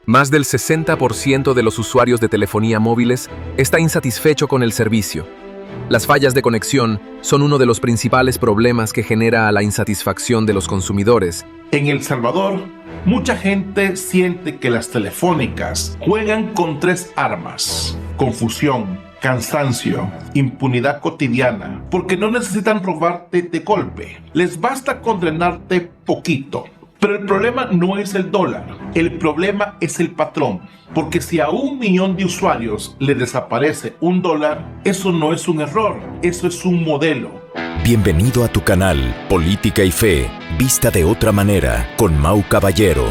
Más del 60% de los usuarios de telefonía móviles está insatisfecho con el servicio. Las fallas de conexión son uno de los principales problemas que genera la insatisfacción de los consumidores. En El Salvador, mucha gente siente que las telefónicas juegan con tres armas: confusión, cansancio, impunidad cotidiana, porque no necesitan robarte de golpe. Les basta con drenarte poquito. Pero el problema no es el dólar, el problema es el patrón. Porque si a 1 millón de usuarios le desaparece $1, eso no es un error, eso es un modelo. Bienvenido a tu canal Política y Fe, vista de otra manera, con Mau Caballero.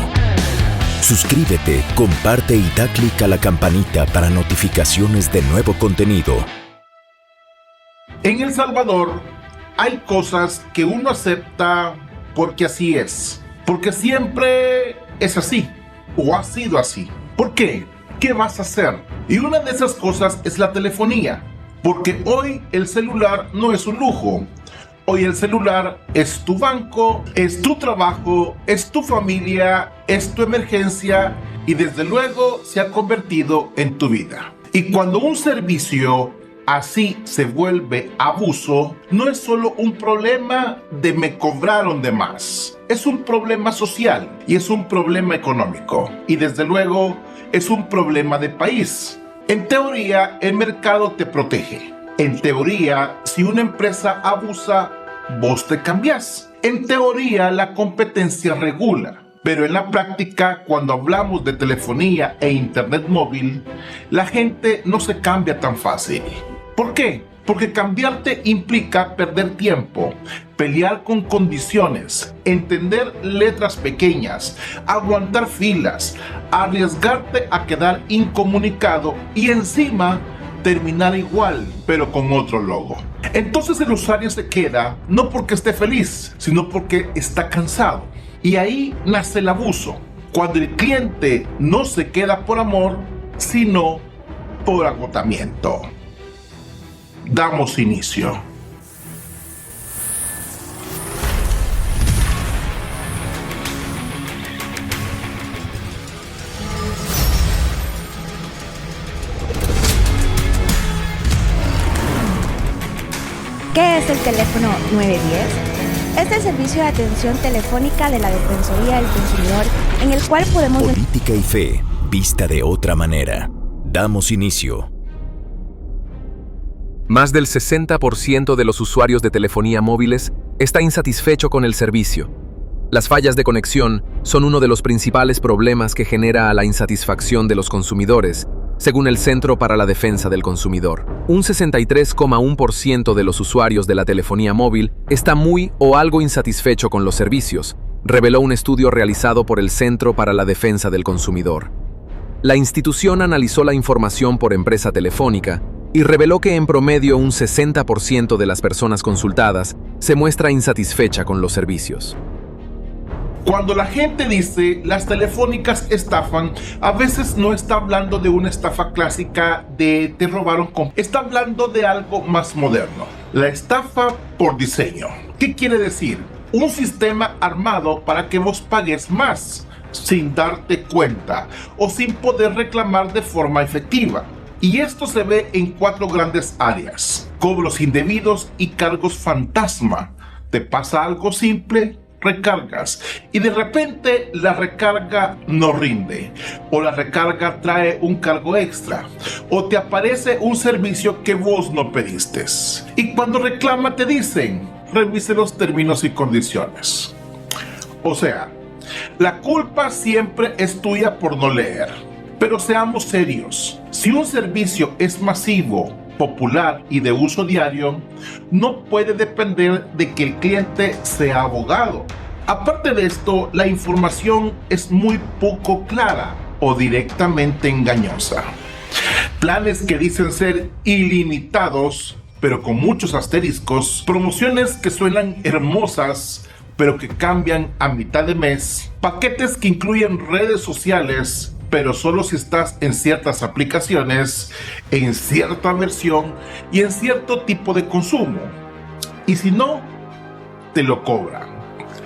Suscríbete, comparte y da clic a la campanita para notificaciones de nuevo contenido. En El Salvador hay cosas que uno acepta porque así es. Porque siempre es así, o ha sido así. ¿Por qué? ¿Qué vas a hacer? Y una de esas cosas es la telefonía. Porque hoy el celular no es un lujo. Hoy el celular es tu banco, es tu trabajo, es tu familia, es tu emergencia y desde luego se ha convertido en tu vida. Y cuando un servicio así se vuelve abuso, no es solo un problema de me cobraron de más. Es un problema social y es un problema económico. Y desde luego es un problema de país. En teoría, el mercado te protege. En teoría, si una empresa abusa, vos te cambiás. En teoría, la competencia regula. Pero en la práctica, cuando hablamos de telefonía e internet móvil, la gente no se cambia tan fácil. ¿Por qué? Porque cambiarte implica perder tiempo, pelear con condiciones, entender letras pequeñas, aguantar filas, arriesgarte a quedar incomunicado y encima terminar igual, pero con otro logo. Entonces el usuario se queda no porque esté feliz, sino porque está cansado. Y ahí nace el abuso, cuando el cliente no se queda por amor, sino por agotamiento. Damos inicio. ¿Qué es el teléfono 910? Es el servicio de atención telefónica de la Defensoría del Consumidor, en el cual podemos... Política y Fe, vista de otra manera. Damos inicio. Más del 60% de los usuarios de telefonía móviles está insatisfecho con el servicio. Las fallas de conexión son uno de los principales problemas que genera la insatisfacción de los consumidores, según el Centro para la Defensa del Consumidor. Un 63,1% de los usuarios de la telefonía móvil está muy o algo insatisfecho con los servicios, reveló un estudio realizado por el Centro para la Defensa del Consumidor. La institución analizó la información por empresa telefónica y reveló que en promedio un 60% de las personas consultadas se muestra insatisfecha con los servicios. Cuando la gente dice las telefónicas estafan, a veces no está hablando de una estafa clásica de te robaron, está hablando de algo más moderno. La estafa por diseño. ¿Qué quiere decir? Un sistema armado para que vos pagues más sin darte cuenta o sin poder reclamar de forma efectiva. Y esto se ve en 4 grandes áreas: cobros indebidos y cargos fantasma. Te pasa algo simple, recargas y de repente la recarga no rinde, o la recarga trae un cargo extra, o te aparece un servicio que vos no pediste. Y cuando reclama te dicen, revise los términos y condiciones. O sea, la culpa siempre es tuya por no leer. Pero seamos serios, si un servicio es masivo, popular y de uso diario, no puede depender de que el cliente sea abogado. Aparte de esto, la información es muy poco clara o directamente engañosa. Planes que dicen ser ilimitados, pero con muchos asteriscos, promociones que suenan hermosas, pero que cambian a mitad de mes, paquetes que incluyen redes sociales, pero solo si estás en ciertas aplicaciones, en cierta versión y en cierto tipo de consumo. Y si no, te lo cobran.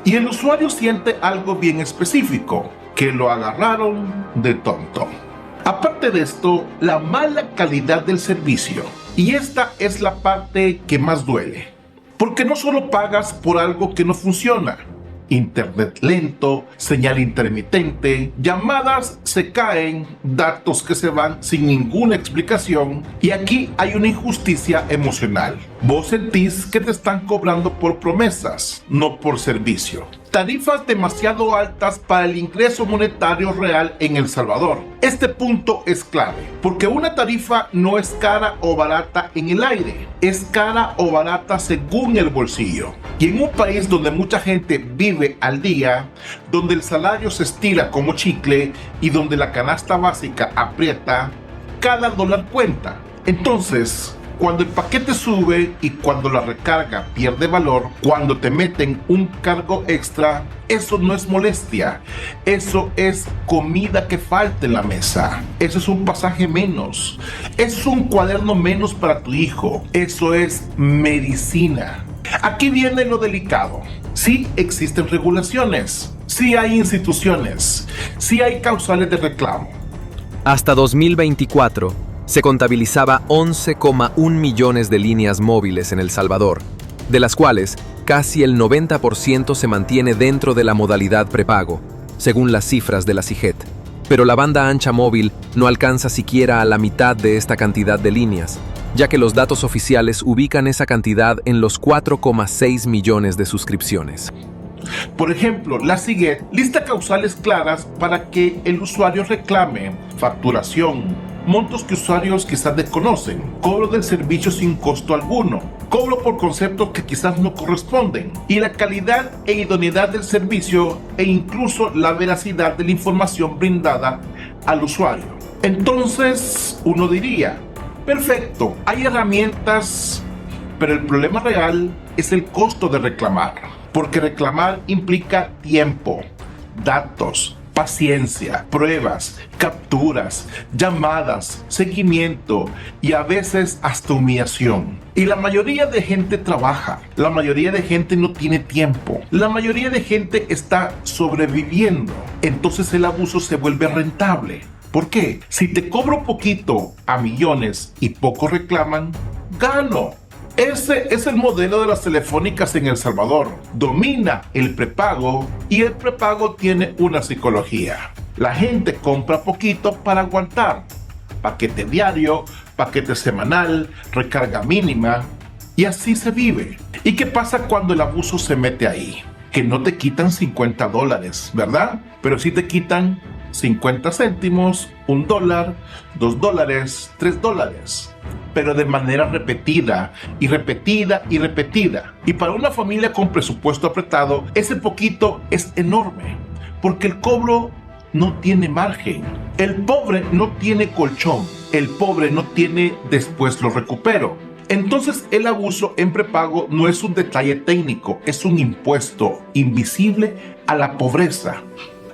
Y el usuario siente algo bien específico, que lo agarraron de tonto. Aparte de esto, la mala calidad del servicio. Y esta es la parte que más duele. Porque no solo pagas por algo que no funciona. Internet lento, señal intermitente, llamadas se caen, datos que se van sin ninguna explicación. Y aquí hay una injusticia emocional. Vos sentís que te están cobrando por promesas, no por servicio. Tarifas demasiado altas para el ingreso monetario real en El Salvador. Este punto es clave, porque una tarifa no es cara o barata en el aire, es cara o barata según el bolsillo. Y en un país donde mucha gente vive al día, donde el salario se estira como chicle y donde la canasta básica aprieta, cada dólar cuenta. Entonces, cuando el paquete sube y cuando la recarga pierde valor, cuando te meten un cargo extra, eso no es molestia, eso es comida que falta en la mesa, eso es un pasaje menos, es un cuaderno menos para tu hijo, eso es medicina. Aquí viene lo delicado. Sí existen regulaciones, sí hay instituciones, sí hay causales de reclamo. Hasta 2024, se contabilizaba 11,1 millones de líneas móviles en El Salvador, de las cuales casi el 90% se mantiene dentro de la modalidad prepago, según las cifras de la CIGET. Pero la banda ancha móvil no alcanza siquiera a la mitad de esta cantidad de líneas, ya que los datos oficiales ubican esa cantidad en los 4,6 millones de suscripciones. Por ejemplo, la CIGET lista causales claras para que el usuario reclame: facturación, montos que usuarios quizás desconocen, cobro del servicio sin costo alguno, cobro por conceptos que quizás no corresponden, y la calidad e idoneidad del servicio e incluso la veracidad de la información brindada al usuario. Entonces, uno diría: perfecto, hay herramientas, pero el problema real es el costo de reclamar. Porque reclamar implica tiempo, datos, paciencia, pruebas, capturas, llamadas, seguimiento y a veces hasta humillación. Y la mayoría de gente trabaja, la mayoría de gente no tiene tiempo, la mayoría de gente está sobreviviendo. Entonces el abuso se vuelve rentable. ¿Por qué? Si te cobro poquito a millones y poco reclaman, gano. Ese es el modelo de las telefónicas en El Salvador. Domina el prepago y el prepago tiene una psicología. La gente compra poquito para aguantar. Paquete diario, paquete semanal, recarga mínima y así se vive. ¿Y qué pasa cuando el abuso se mete ahí? Que no te quitan $50, ¿verdad? Pero sí te quitan 50 céntimos, $1, $2, $3. Pero de manera repetida y repetida y repetida. Y para una familia con presupuesto apretado, ese poquito es enorme, porque el cobro no tiene margen. El pobre no tiene colchón, el pobre no tiene después lo recupero. Entonces el abuso en prepago no es un detalle técnico, es un impuesto invisible a la pobreza.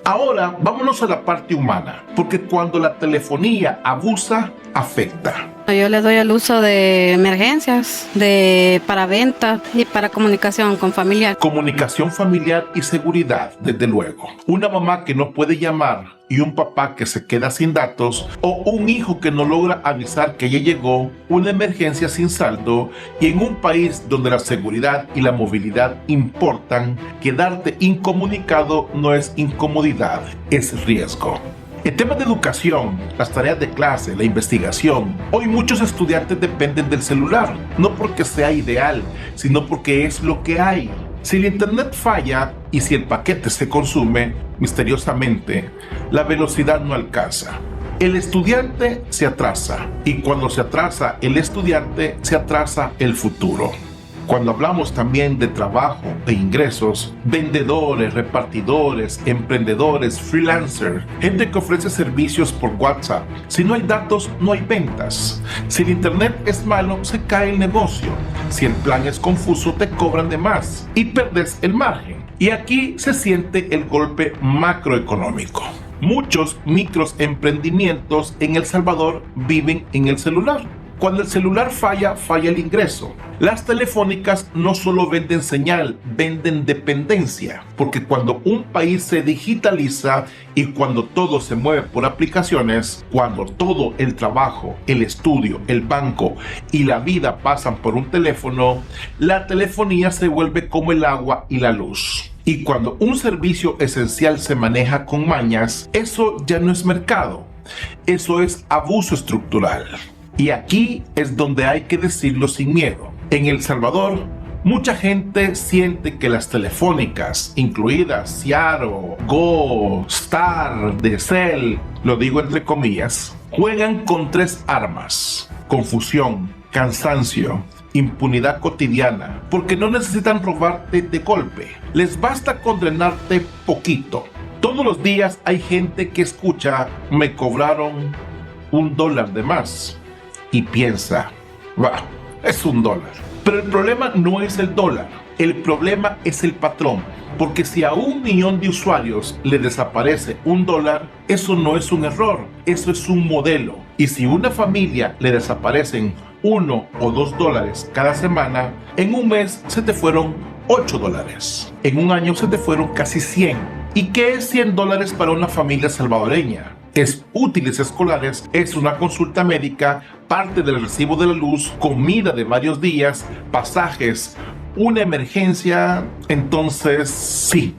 Ahora vámonos a la parte humana, porque cuando la telefonía abusa, afecta. Yo le doy el uso de emergencias, para venta y para comunicación con familiar. Comunicación familiar y seguridad, desde luego. Una mamá que no puede llamar y un papá que se queda sin datos, o un hijo que no logra avisar que ya llegó, una emergencia sin saldo, y en un país donde la seguridad y la movilidad importan, quedarte incomunicado no es incomodidad, es riesgo. En temas de educación, las tareas de clase, la investigación, hoy muchos estudiantes dependen del celular, no porque sea ideal, sino porque es lo que hay. Si el internet falla y si el paquete se consume, misteriosamente, la velocidad no alcanza. El estudiante se atrasa y cuando se atrasa el estudiante, se atrasa el futuro. Cuando hablamos también de trabajo e ingresos, vendedores, repartidores, emprendedores, freelancers, gente que ofrece servicios por WhatsApp. Si no hay datos, no hay ventas. Si el internet es malo, se cae el negocio. Si el plan es confuso, te cobran de más y perdes el margen. Y aquí se siente el golpe macroeconómico. Muchos microemprendimientos en El Salvador viven en el celular. Cuando el celular falla, falla el ingreso. Las telefónicas no solo venden señal, venden dependencia, porque cuando un país se digitaliza y cuando todo se mueve por aplicaciones, cuando todo el trabajo, el estudio, el banco y la vida pasan por un teléfono, la telefonía se vuelve como el agua y la luz. Y cuando un servicio esencial se maneja con mañas, eso ya no es mercado, eso es abuso estructural. Y aquí es donde hay que decirlo sin miedo. En El Salvador, mucha gente siente que las telefónicas, incluidas Ciaro, Go, Star, Decel, lo digo entre comillas, juegan con 3 armas: confusión, cansancio, impunidad cotidiana, porque no necesitan robarte de golpe, les basta con drenarte poquito. Todos los días hay gente que escucha: me cobraron $1 de más, y piensa, va, es $1. Pero el problema no es el dólar, el problema es el patrón, porque si a 1 millón de usuarios le desaparece $1, eso no es un error, eso es un modelo. Y si una familia le desaparecen $1 o $2 cada semana, en un mes se te fueron $8, en un año se te fueron casi 100. ¿Y qué es $100 para una familia salvadoreña? Es útiles escolares, es una consulta médica, parte del recibo de la luz, comida de varios días, pasajes, una emergencia. Entonces, sí,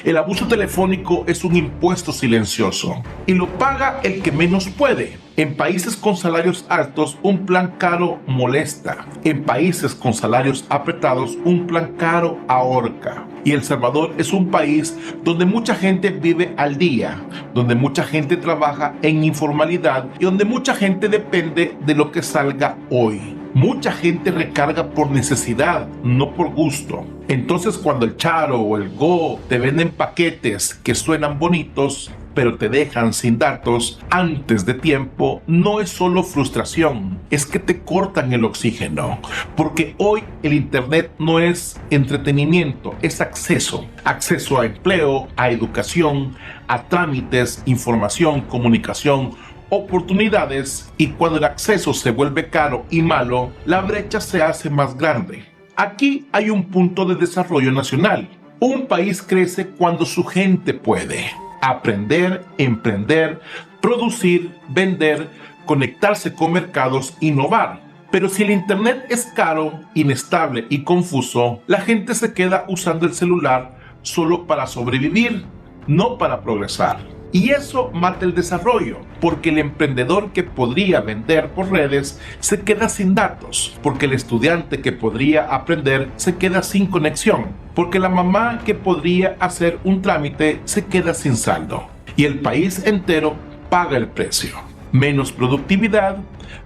el abuso telefónico es un impuesto silencioso y lo paga el que menos puede. En países con salarios altos, un plan caro molesta. En países con salarios apretados, un plan caro ahorca. Y El Salvador es un país donde mucha gente vive al día, donde mucha gente trabaja en informalidad y donde mucha gente depende de lo que salga hoy. Mucha gente recarga por necesidad, no por gusto. Entonces, cuando el Ciaro o el Go te venden paquetes que suenan bonitos, pero te dejan sin datos antes de tiempo, no es solo frustración, es que te cortan el oxígeno. Porque hoy el internet no es entretenimiento, es acceso. Acceso a empleo, a educación, a trámites, información, comunicación, oportunidades. Y cuando el acceso se vuelve caro y malo, la brecha se hace más grande. Aquí hay un punto de desarrollo nacional. Un país crece cuando su gente puede aprender, emprender, producir, vender, conectarse con mercados, innovar. Pero si el internet es caro, inestable y confuso, la gente se queda usando el celular solo para sobrevivir, no para progresar. Y eso mata el desarrollo, porque el emprendedor que podría vender por redes se queda sin datos, porque el estudiante que podría aprender se queda sin conexión, porque la mamá que podría hacer un trámite se queda sin saldo. Y el país entero paga el precio. Menos productividad,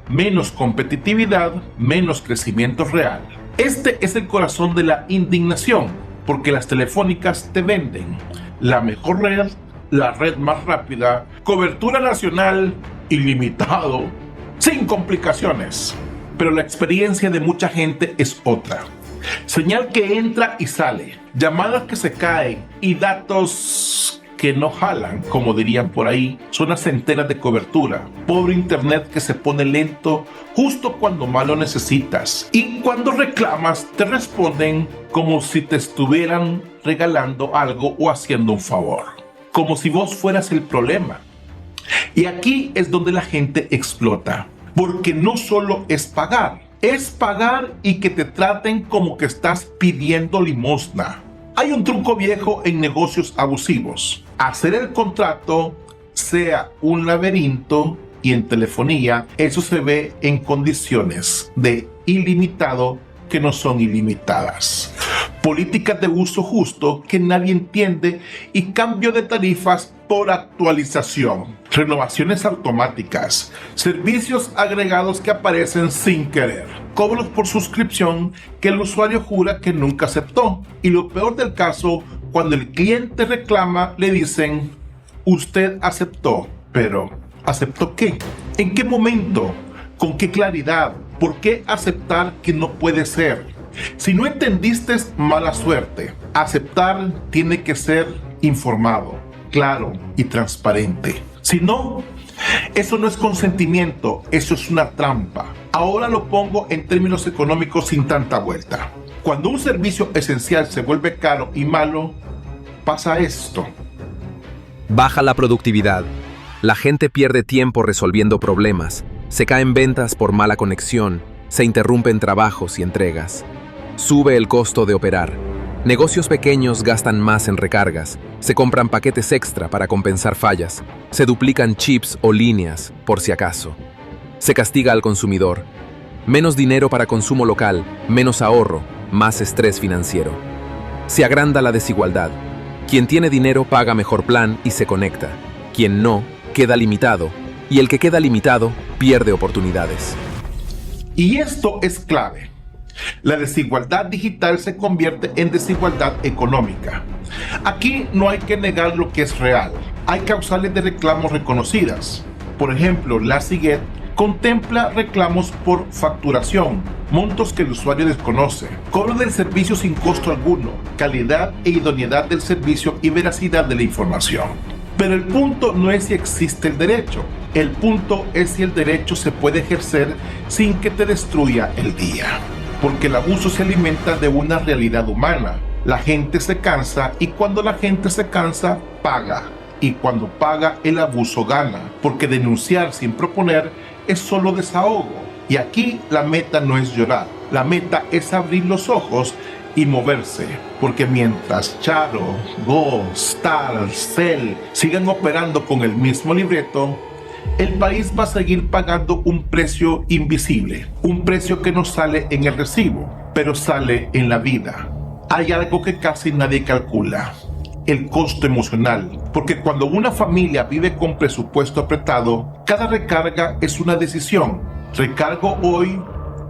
menos competitividad, menos crecimiento real. Este es el corazón de la indignación, porque las telefónicas te venden la mejor red, la red más rápida, cobertura nacional, ilimitado, sin complicaciones. Pero la experiencia de mucha gente es otra. Señal que entra y sale, llamadas que se caen y datos que no jalan, como dirían por ahí, zonas enteras de cobertura, pobre internet que se pone lento justo cuando más lo necesitas. Y cuando reclamas te responden como si te estuvieran regalando algo o haciendo un favor, como si vos fueras el problema. Y aquí es donde la gente explota, porque no solo es pagar y que te traten como que estás pidiendo limosna. Hay un truco viejo en negocios abusivos: hacer el contrato sea un laberinto, y en telefonía eso se ve en condiciones de ilimitado que no son ilimitadas. Políticas de uso justo que nadie entiende y cambio de tarifas por actualización. Renovaciones automáticas, servicios agregados que aparecen sin querer, cobros por suscripción que el usuario jura que nunca aceptó. Y lo peor del caso, cuando el cliente reclama, le dicen: usted aceptó, pero ¿aceptó qué? ¿En qué momento? ¿Con qué claridad? ¿Por qué aceptar que no puede ser? Si no entendiste, mala suerte. Aceptar tiene que ser informado, claro y transparente. Si no, eso no es consentimiento, eso es una trampa. Ahora lo pongo en términos económicos sin tanta vuelta. Cuando un servicio esencial se vuelve caro y malo, pasa esto. Baja la productividad. La gente pierde tiempo resolviendo problemas, se caen ventas por mala conexión, se interrumpen trabajos y entregas. Sube el costo de operar. Negocios pequeños gastan más en recargas, se compran paquetes extra para compensar fallas, se duplican chips o líneas, por si acaso. Se castiga al consumidor. Menos dinero para consumo local, menos ahorro, más estrés financiero. Se agranda la desigualdad. Quien tiene dinero paga mejor plan y se conecta. Quien no, queda limitado. Y el que queda limitado, pierde oportunidades. Y esto es clave. La desigualdad digital se convierte en desigualdad económica. Aquí no hay que negar lo que es real. Hay causales de reclamos reconocidas. Por ejemplo, la SIGET contempla reclamos por facturación, montos que el usuario desconoce, cobro del servicio sin costo alguno, calidad e idoneidad del servicio y veracidad de la información. Pero el punto no es si existe el derecho, el punto es si el derecho se puede ejercer sin que te destruya el día. Porque el abuso se alimenta de una realidad humana. La gente se cansa y cuando la gente se cansa, paga. Y cuando paga, el abuso gana. Porque denunciar sin proponer es solo desahogo. Y aquí la meta no es llorar. La meta es abrir los ojos y moverse. Porque mientras Charo, Go, Star, Cell sigan operando con el mismo libreto, el país va a seguir pagando un precio invisible, un precio que no sale en el recibo, pero sale en la vida. Hay algo que casi nadie calcula, el costo emocional, porque cuando una familia vive con presupuesto apretado, cada recarga es una decisión. ¿Recargo hoy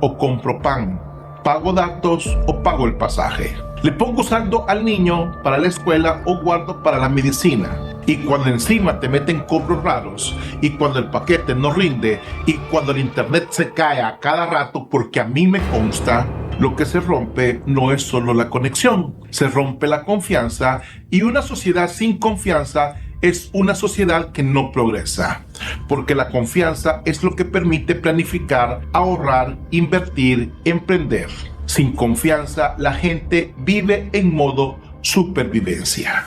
o compro pan? ¿Pago datos o pago el pasaje? ¿Le pongo saldo al niño para la escuela o guardo para la medicina? Y cuando encima te meten cobros raros, y cuando el paquete no rinde, y cuando el internet se cae a cada rato, porque a mí me consta, lo que se rompe no es solo la conexión, se rompe la confianza, y una sociedad sin confianza es una sociedad que no progresa, porque la confianza es lo que permite planificar, ahorrar, invertir, emprender. Sin confianza, la gente vive en modo supervivencia.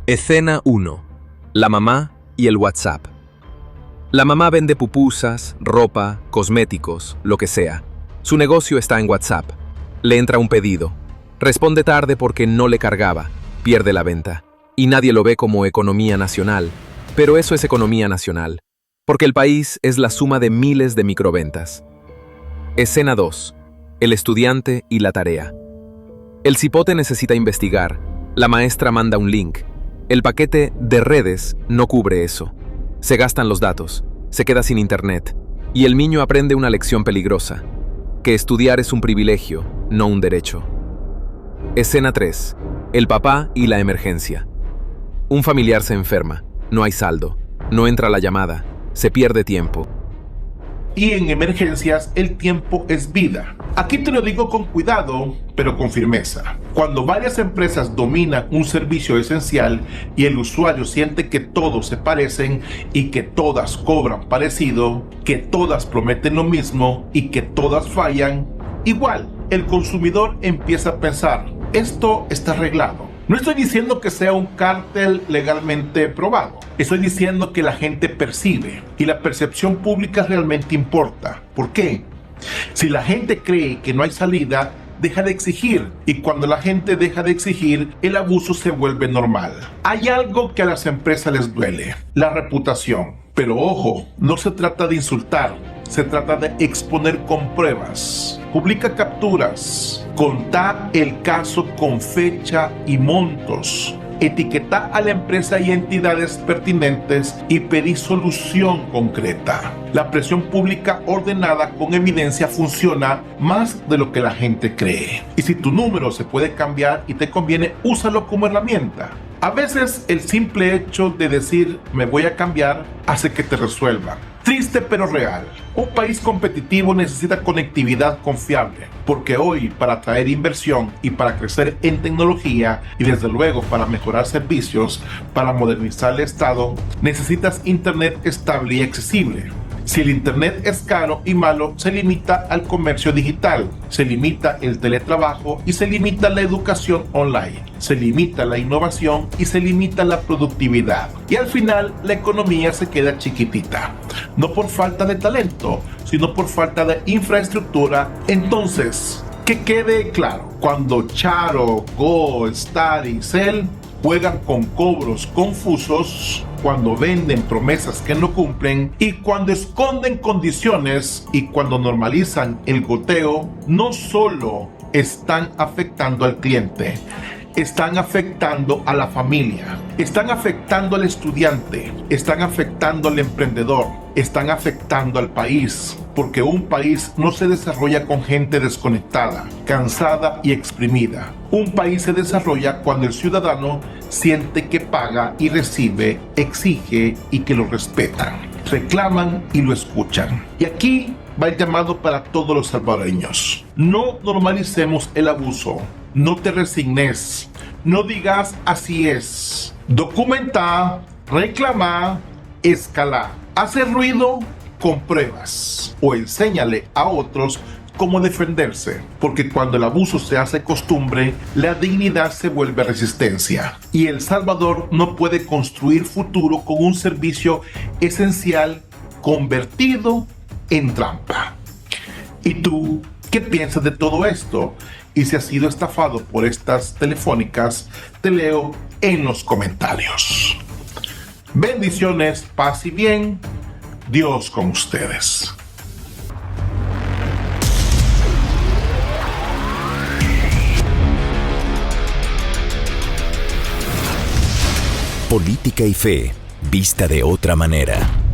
Escena 1. La mamá y el WhatsApp. La mamá vende pupusas, ropa, cosméticos, lo que sea. Su negocio está en WhatsApp. Le entra un pedido. Responde tarde porque no le cargaba. Pierde la venta. Y nadie lo ve como economía nacional. Pero eso es economía nacional. Porque el país es la suma de miles de microventas. Escena 2. El estudiante y la tarea. El cipote necesita investigar. La maestra manda un link. El paquete de redes no cubre eso. Se gastan los datos, se queda sin internet, y el niño aprende una lección peligrosa, que estudiar es un privilegio, no un derecho. Escena 3. El papá y la emergencia. Un familiar se enferma, no hay saldo, no entra la llamada, se pierde tiempo. Y en emergencias el tiempo es vida. Aquí te lo digo con cuidado, pero con firmeza. Cuando varias empresas dominan un servicio esencial y el usuario siente que todos se parecen y que todas cobran parecido, que todas prometen lo mismo y que todas fallan, igual el consumidor empieza a pensar, esto está arreglado. No estoy diciendo que sea un cártel legalmente probado. Estoy diciendo que la gente percibe y la percepción pública realmente importa. ¿Por qué? Si la gente cree que no hay salida, deja de exigir, y cuando la gente deja de exigir, el abuso se vuelve normal. Hay algo que a las empresas les duele: la reputación. Pero ojo, no se trata de insultar, se trata de exponer con pruebas. Publica capturas, contá el caso con fecha y montos, etiquetá a la empresa y entidades pertinentes y pedí solución concreta. La presión pública ordenada con evidencia funciona más de lo que la gente cree. Y si tu número se puede cambiar y te conviene, úsalo como herramienta. A veces el simple hecho de decir me voy a cambiar hace que te resuelvan. Triste pero real. Un país competitivo necesita conectividad confiable, porque hoy para atraer inversión y para crecer en tecnología y desde luego para mejorar servicios, para modernizar el Estado, necesitas internet estable y accesible. Si el Internet es caro y malo, se limita al comercio digital, se limita el teletrabajo y se limita la educación online, se limita la innovación y se limita la productividad. Y al final la economía se queda chiquitita, no por falta de talento, sino por falta de infraestructura. Entonces, que quede claro, cuando Charo, Go, Star y Cell juegan con cobros confusos, cuando venden promesas que no cumplen y cuando esconden condiciones y cuando normalizan el goteo, no solo están afectando al cliente, están afectando a la familia, están afectando al estudiante, están afectando al emprendedor, están afectando al país, porque un país no se desarrolla con gente desconectada, cansada y exprimida. Un país se desarrolla cuando el ciudadano siente que paga y recibe, exige y que lo respetan, reclaman y lo escuchan. Y aquí va el llamado para todos los salvadoreños. No normalicemos el abuso. No te resignes, no digas así es. Documenta, reclama, escala. Hace ruido con pruebas o enséñale a otros cómo defenderse, porque cuando el abuso se hace costumbre, la dignidad se vuelve resistencia. Y El Salvador no puede construir futuro con un servicio esencial convertido en trampa. ¿Y tú qué piensas de todo esto? Y si has sido estafado por estas telefónicas, te leo en los comentarios. Bendiciones, paz y bien. Dios con ustedes. Política y fe, vista de otra manera.